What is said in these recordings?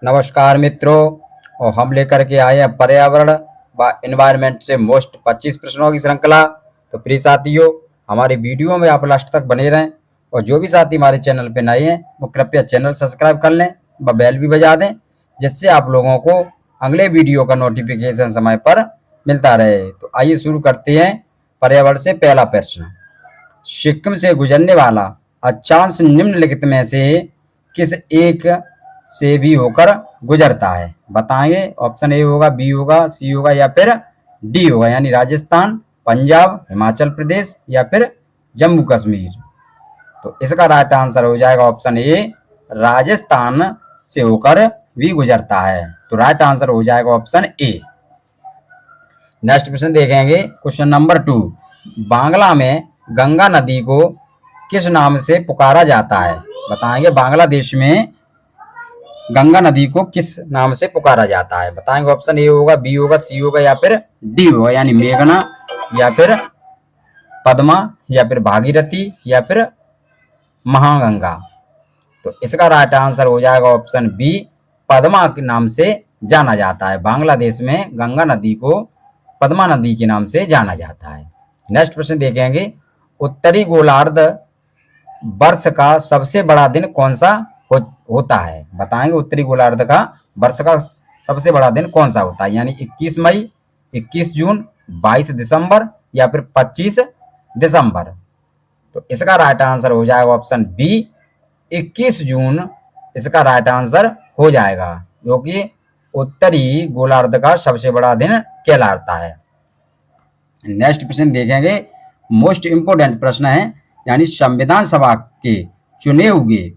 नमस्कार मित्रों, और हम लेकर के आए हैं पर्यावरण व एनवायरनमेंट से मोस्ट 25 प्रश्नों की श्रृंखला। तो प्रिय साथियों, हमारी वीडियो में आप लास्ट तक बने रहें और जो भी साथी हमारे चैनल पर नए हैं वो कृपया चैनल सब्सक्राइब कर लें व बेल भी बजा दें, जिससे आप लोगों को अगले वीडियो का नोटिफिकेशन समय पर मिलता रहे। तो आइए शुरू करते हैं पर्यावरण से। पहला प्रश्न, सिक्किम से गुजरने वाला अक्षांश निम्नलिखित में से किस एक से भी होकर गुजरता है? बताएंगे। ऑप्शन ए होगा, बी होगा, सी होगा या फिर डी होगा, यानी राजस्थान, पंजाब, हिमाचल प्रदेश या फिर जम्मू कश्मीर। तो इसका राइट आंसर हो जाएगा ऑप्शन ए, राजस्थान से होकर भी गुजरता है। तो राइट आंसर हो जाएगा ऑप्शन ए। नेक्स्ट प्रश्न देखेंगे, क्वेश्चन नंबर 2। बांग्ला में गंगा नदी को किस नाम से पुकारा जाता है? बताएंगे। बांग्लादेश में गंगा नदी को किस नाम से पुकारा जाता है? बताएंगे। ऑप्शन ए होगा, बी होगा, सी होगा या फिर डी होगा, यानी मेघना या फिर पद्मा या फिर भागीरथी या फिर महागंगा। तो इसका राइट आंसर हो जाएगा ऑप्शन बी, पद्मा के नाम से जाना जाता है। बांग्लादेश में गंगा नदी को पद्मा नदी के नाम से जाना जाता है। नेक्स्ट प्रश्न देखेंगे, उत्तरी गोलार्ध वर्ष का सबसे बड़ा दिन कौन सा होता है? बताएंगे। उत्तरी गोलार्ध का वर्ष का सबसे बड़ा दिन कौन सा होता है? यानी 21 मई, 21 जून, 22 दिसंबर या फिर 25 दिसंबर। तो इसका राइट आंसर हो जाएगा ऑप्शन बी, 21 जून इसका राइट आंसर हो जाएगा, जो कि उत्तरी गोलार्ध का सबसे बड़ा दिन कहलाता है। नेक्स्ट प्रश्न देखेंगे, मोस्ट इंपोर्टेंट प्रश्न है, यानी संविधान सभा के चुने हुए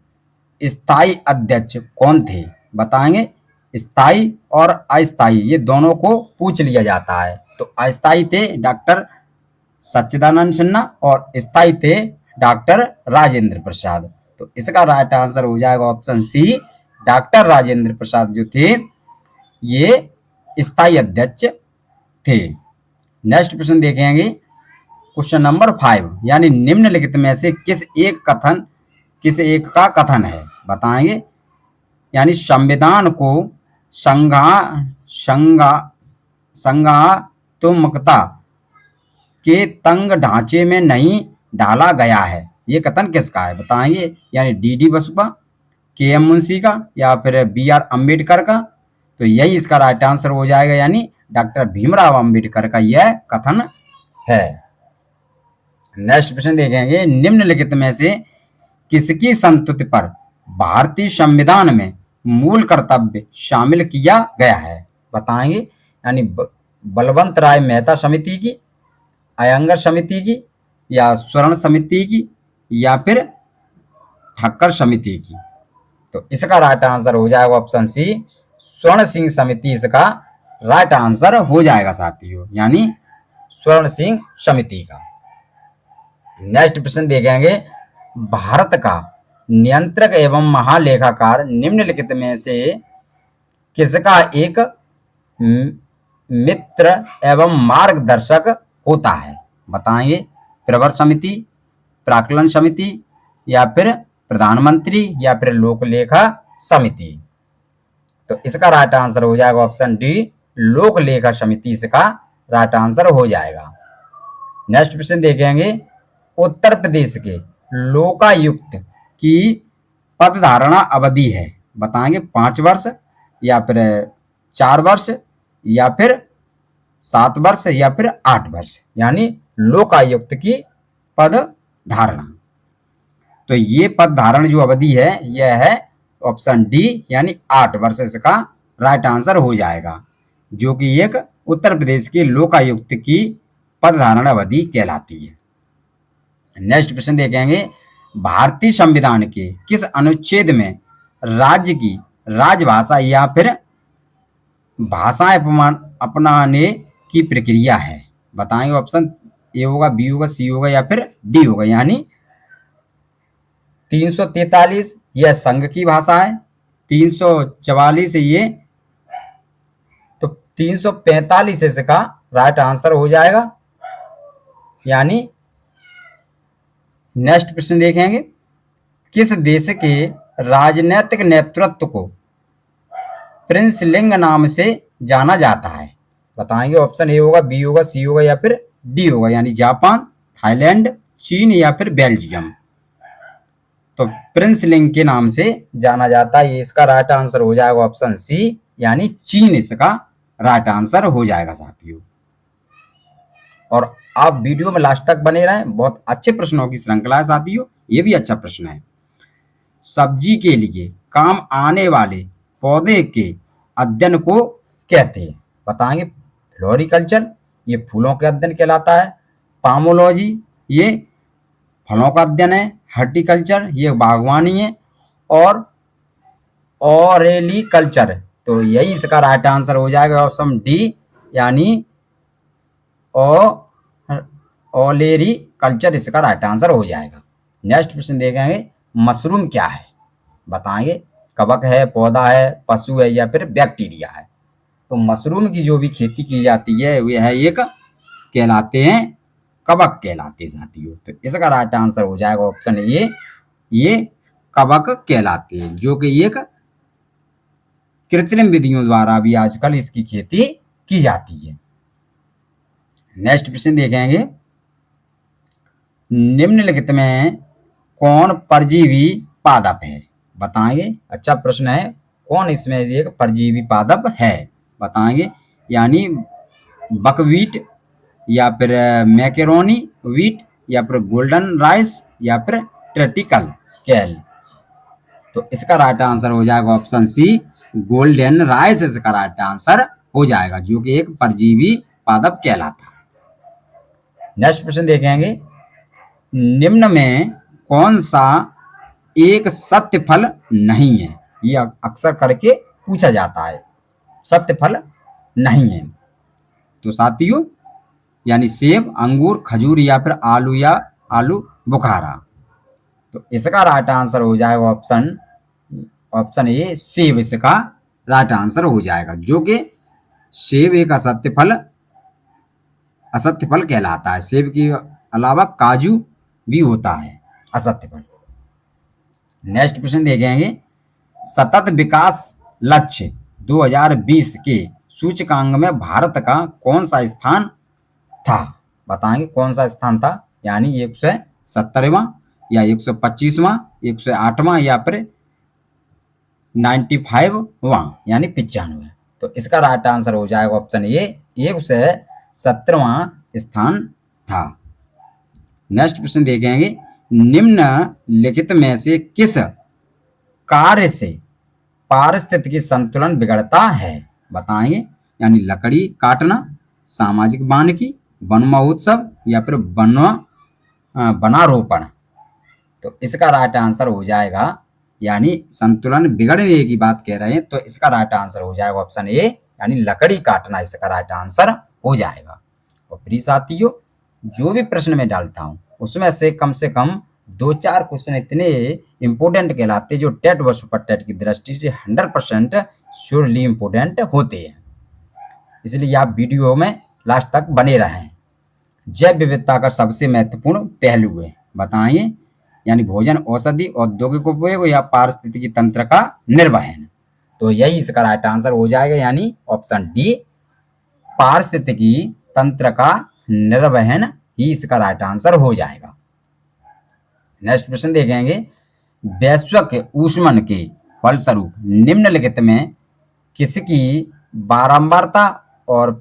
स्थायी अध्यक्ष कौन थे? बताएंगे। स्थायी और अस्थायी ये दोनों को पूछ लिया जाता है। तो अस्थायी थे डॉक्टर सच्चिदानंद सिन्हा और स्थायी थे डॉक्टर राजेंद्र प्रसाद। तो इसका राइट आंसर हो जाएगा ऑप्शन सी, डॉक्टर राजेंद्र प्रसाद जो थे ये स्थायी अध्यक्ष थे। नेक्स्ट प्रश्न देखेंगे, क्वेश्चन नंबर 5, यानी निम्नलिखित में से किस एक का कथन है? बताएंगे। यानी संविधान को संघात्मकता के तंग ढांचे में नहीं ढाला गया है, ये कथन किसका है? बताएंगे। यानी डी बसुआ, के.एम. मुंशी का या फिर बी.आर. अम्बेडकर का। तो यही इसका राइट आंसर हो जाएगा, यानी डॉक्टर भीमराव अम्बेडकर का यह कथन है। नेक्स्ट प्रश्न देखेंगे, निम्नलिखित में से किसकी संस्तुति पर भारतीय संविधान में मूल कर्तव्य शामिल किया गया है? बताएंगे। यानी बलवंत राय मेहता समिति की, अयंगर समिति की या स्वर्ण समिति की या फिर ठक्कर समिति की। तो इसका राइट आंसर हो जाएगा ऑप्शन सी, स्वर्ण सिंह समिति इसका राइट आंसर हो जाएगा साथियों, यानी स्वर्ण सिंह समिति का। नेक्स्ट प्रश्न देखेंगे, भारत का नियंत्रक एवं महालेखाकार निम्नलिखित में से किसका एक मित्र एवं मार्गदर्शक होता है? बताएंगे। प्रवर समिति, प्राक्कलन समिति या फिर प्रधानमंत्री या फिर लोकलेखा समिति। तो इसका राइट आंसर हो जाएगा ऑप्शन डी, लोकलेखा समिति इसका राइट आंसर हो जाएगा। नेक्स्ट प्रश्न देखेंगे, उत्तर प्रदेश के लोकायुक्त की पदधारणा अवधि है? बताएंगे। 5 वर्ष या फिर 4 वर्ष या फिर 7 वर्ष या फिर 8 वर्ष, यानी लोकायुक्त की पद धारणा। तो ये पद धारण जो अवधि है यह है ऑप्शन डी, यानी 8 वर्ष इसका राइट आंसर हो जाएगा, जो कि एक उत्तर प्रदेश के लोकायुक्त की पद धारण अवधि कहलाती है। नेक्स्ट प्रश्न देखेंगे, भारतीय संविधान के किस अनुच्छेद में राज्य की राजभाषा या फिर भाषाएं अपनाने की प्रक्रिया है? बताएंगे। ऑप्शन ए होगा, बी होगा, सी होगा या फिर डी होगा, यानी 343 यह संघ की भाषा है, 344 ये, तो 345 इसका राइट आंसर हो जाएगा, यानी। नेक्स्ट प्रश्न देखेंगे, किस देश के राजनीतिक नेतृत्व को प्रिंसलिंग नाम से जाना जाता है? बताएंगे ऑप्शन ए होगा, बी होगा, सी होगा या फिर डी होगा, यानी जापान, थाईलैंड, चीन या फिर बेल्जियम। तो प्रिंसलिंग के नाम से जाना जाता है, ये इसका राइट आंसर हो जाएगा ऑप्शन सी, यानी चीन इसका राइट आंसर हो जाएगा साथियों। और आप वीडियो में लास्ट तक बने रहें, बहुत अच्छे प्रश्नों की श्रृंखला है साथियों, ये भी अच्छा प्रश्न है। सब्जी के लिए काम आने वाले पौधे के अध्ययन को कहते हैं? बताएंगे फ्लोरिकल्चर, ये फूलों के अध्ययन कहलाता है। पामोलॉजी, ये फलों का अध्ययन है। हॉर्टिकल्चर, ये बागवानी है। और ऑरेलिकल्चर, तो यही इसका राइट आंसर हो जाएगा ऑप्शन डी, यानी ओलेरी कल्चर इसका राइट आंसर हो जाएगा। नेक्स्ट प्रश्न देखेंगे, मशरूम क्या है? बताएंगे कवक है, पौधा है, पशु है या फिर बैक्टीरिया है? तो मशरूम की जो भी खेती की जाती है वह है एक कहलाते हैं कवक कहलाते हैं साथियों। तो इसका राइट आंसर हो जाएगा ऑप्शन ए, ये कवक कहलाते हैं, जो कि एक कृत्रिम विधियों द्वारा भी आजकल इसकी खेती की जाती है। नेक्स्ट प्रश्न देखेंगे, निम्नलिखित में कौन परजीवी पादप है? बताएंगे, अच्छा प्रश्न है, कौन इसमें एक परजीवी पादप है? बताएंगे, यानी बकवीट या फिर मैकेरोनी वीट या फिर गोल्डन राइस या फिर ट्रेटिकल कैल? तो इसका राइट आंसर हो जाएगा ऑप्शन सी, गोल्डन राइस इसका राइट आंसर हो जाएगा, जो कि एक परजीवी पादप कहलाता है। नेक्स्ट प्रश्न देखेंगे, निम्न में कौन सा एक सत्य फल नहीं है? ये अक्सर करके पूछा जाता है, सत्य फल नहीं है। तो साथियों, यानी सेब, अंगूर, खजूर या फिर आलू बुखारा। तो इसका राइट आंसर हो जाएगा ऑप्शन ए, सेब इसका राइट आंसर हो जाएगा, जो कि सेब एक असत्य फल कहलाता है। सेब के अलावा काजू भी होता है असत्य फल। नेक्स्ट प्रश्न देखेंगे, सतत विकास लक्ष्य 2020 के सूचकांक में भारत का कौन सा स्थान था? बताएंगे कौन सा स्थान था, यानी 170वां या 125वां, 108वां या फिर 95वां, यानी 95। तो इसका राइट आंसर हो जाएगा ऑप्शन ए, 170वां स्थान था। नेक्स्ट प्रश्न देखेंगे, निम्नलिखित में से किस कार्य से पारिस्थितिकी संतुलन बिगड़ता है? बताएंगे, यानी लकड़ी काटना, सामाजिक वानिकी, वन महोत्सव या फिर वनारोपण। तो इसका राइट आंसर हो जाएगा, यानी संतुलन बिगड़ने की बात कह रहे हैं, तो इसका राइट आंसर हो जाएगा ऑप्शन ए, यानी लकड़ी काटना इसका राइट आंसर हो जाएगा। और प्रिय साथियों, जो भी प्रश्न मैं डालता हूँ उसमें से कम 2-4 क्वेश्चन इतने इंपॉर्टेंट कहलाते हैं, जो टेट व सुपर टेट की दृष्टि से 100% श्योरली इंपॉर्टेंट होते हैं। इसलिए आप वीडियो में लास्ट तक बने रहें। जैव विविधता का सबसे महत्वपूर्ण पहलू है? बताइए, यानी भोजन, औषधि, औद्योगिक उपयोग या पारिस्थितिकी तंत्र का निर्वहन। तो यही इसका राइट आंसर हो जाएगा, यानी ऑप्शन डी, पारिस्थितिकी तंत्र का निर्वहन ही इसका राइट आंसर हो जाएगा। नेक्स्ट प्रश्न देखेंगे, वैश्विक ऊष्मन के फलस्वरूप निम्नलिखित में किसकी बारंबारता और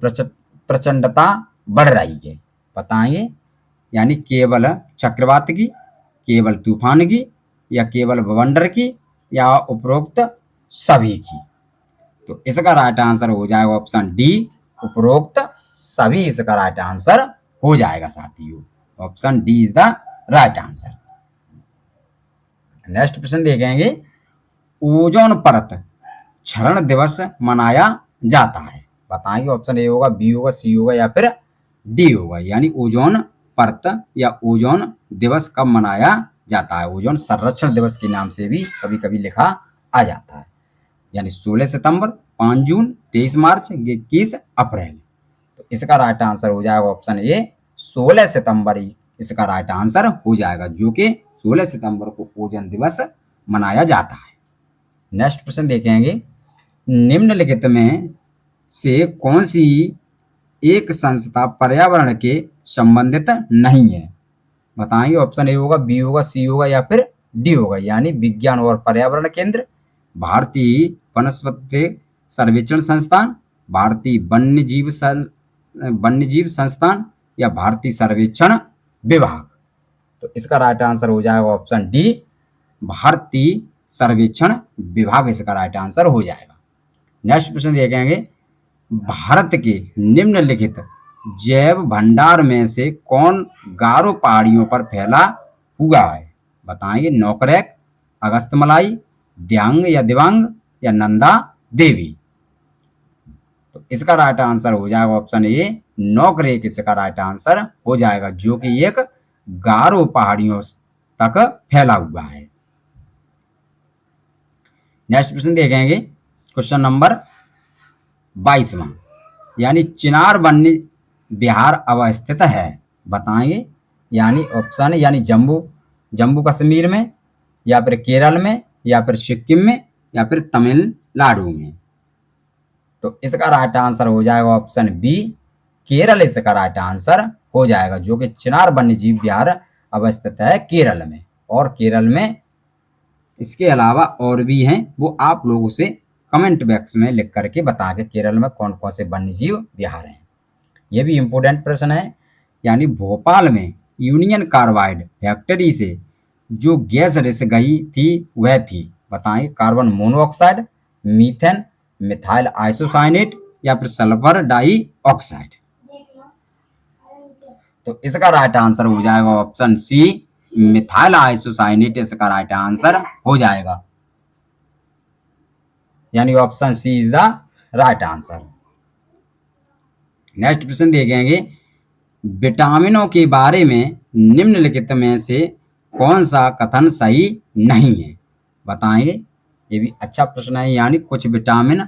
प्रचंडता बढ़ रही है? बताएंगे, यानी केवल चक्रवात की, केवल तूफान की या केवल बवंडर की या उपरोक्त सभी की? तो इसका राइट आंसर हो जाएगा ऑप्शन डी, उपरोक्त सभी इसका राइट आंसर हो जाएगा साथियों। Option D is the right answer. Next प्रश्न देखेंगे, ओजोन परत क्षरण दिवस मनाया जाता है? बताएंगे, ऑप्शन ए होगा, बी होगा, सी होगा या फिर डी होगा, यानी ओजोन परत या ओजोन दिवस कब मनाया जाता है? ओजोन संरक्षण दिवस के नाम से भी कभी कभी लिखा आ जाता है, यानी 16 सितंबर, 5 जून, 23 मार्च, 21 अप्रैल। तो इसका राइट आंसर हो जाएगा ऑप्शन ए, 16 सितंबर ही इसका राइट आंसर हो जाएगा, जो कि 16 सितंबर को ओजोन दिवस मनाया जाता है। नेक्स्ट प्रश्न देखेंगे, निम्नलिखित में से कौन सी एक संस्था पर्यावरण के संबंधित नहीं है? बताएंगे। ऑप्शन ए होगा, बी होगा, सी होगा या फिर डी होगा, यानी विज्ञान और पर्यावरण केंद्र, भारतीय वनस्पति सर्वेक्षण संस्थान, भारतीय वन्यजीव संस्थान या भारतीय सर्वेक्षण विभाग। तो इसका राइट आंसर हो जाएगा ऑप्शन डी, भारतीय सर्वेक्षण विभाग इसका राइट आंसर हो जाएगा। नेक्स्ट प्रश्न देखेंगे, भारत के निम्नलिखित जैव भंडार में से कौन गारो पहाड़ियों पर फैला हुआ है? बताएंगे। नोकरेक, अगस्तमलाई, द्यांग या दिवांग या नंदा देवी। तो इसका राइट आंसर हो जाएगा ऑप्शन ए, नोकरेक इसका राइट आंसर हो जाएगा, जो कि एक गारो पहाड़ियों तक फैला हुआ है। नेक्स्ट प्रश्न देखेंगे, क्वेश्चन नंबर 22वां, यानी चिनार वन्य विहार अवस्थित है। बताएंगे। यानी ऑप्शन, यानी जम्मू कश्मीर में या फिर केरल में या फिर सिक्किम में या फिर तमिलनाडु में। तो इसका राइट आंसर हो जाएगा ऑप्शन बी, केरल इसका राइट आंसर हो जाएगा, जो कि चिनार वन्यजीव विहार अवस्थित है केरल में। और केरल में इसके अलावा और भी हैं, वो आप लोगों से कमेंट बॉक्स में लिख करके बता के केरल में कौन कौन से वन्यजीव विहार हैं। ये भी इम्पोर्टेंट प्रश्न है। यानी भोपाल में यूनियन कार्बाइड फैक्ट्री से जो गैस रिस गई थी वह थी, बताएं, carbon monoxide, methane, methyl isocyanate या फिर सल्फर डाइऑक्साइड। तो इसका राइट आंसर हो जाएगा ऑप्शन सी, मिथाइल आइसोसाइनेट इसका राइट आंसर हो जाएगा, यानी option C is the right answer. Next प्रश्न देखेंगे, विटामिनों के बारे में निम्नलिखित में से कौन सा कथन सही नहीं है? बताएंगे। ये भी अच्छा प्रश्न है। यानी कुछ विटामिन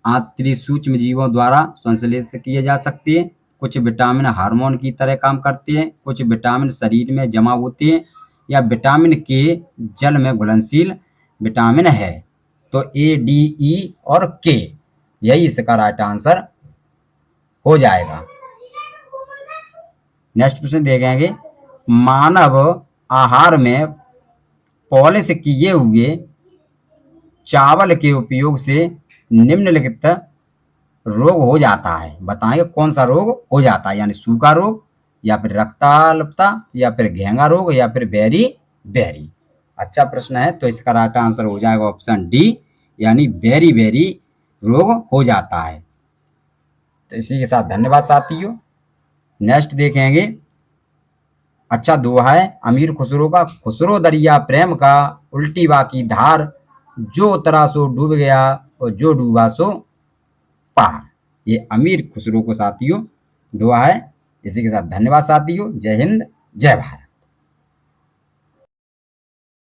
आंतरिक सूक्ष्म जीवों द्वारा संश्लेषित किए जा सकते हैं, कुछ विटामिन हार्मोन की तरह काम करते हैं, कुछ विटामिन शरीर में जमा होते हैं, या विटामिन के जल में घुलनशील विटामिन है। तो ए, डी, ई और के, यही इसका राइट आंसर हो जाएगा। नेक्स्ट प्रश्न देखेंगे, मानव आहार में पॉलिश किए हुए चावल के उपयोग से निम्नलिखित रोग हो जाता है। बताएंगे कौन सा रोग हो जाता है, यानी सूखा रोग या फिर रक्ताल्पता या फिर घेंगा रोग या फिर बेरी बेरी। अच्छा प्रश्न है। तो इसका राइट आंसर हो जाएगा ऑप्शन डी, यानी बेरी बेरी रोग हो जाता है। तो इसी के साथ धन्यवाद साथियों। नेक्स्ट देखेंगे, अच्छा दोहा है अमीर खुसरो का, खुसरो दरिया प्रेम का, उल्टी बाकी धार, जो उतरा सो डूब गया और जो डूबा सो पार। ये अमीर खुसरो को साथियों दोहा है। इसी के साथ धन्यवाद साथियों। जय हिंद, जय भारत।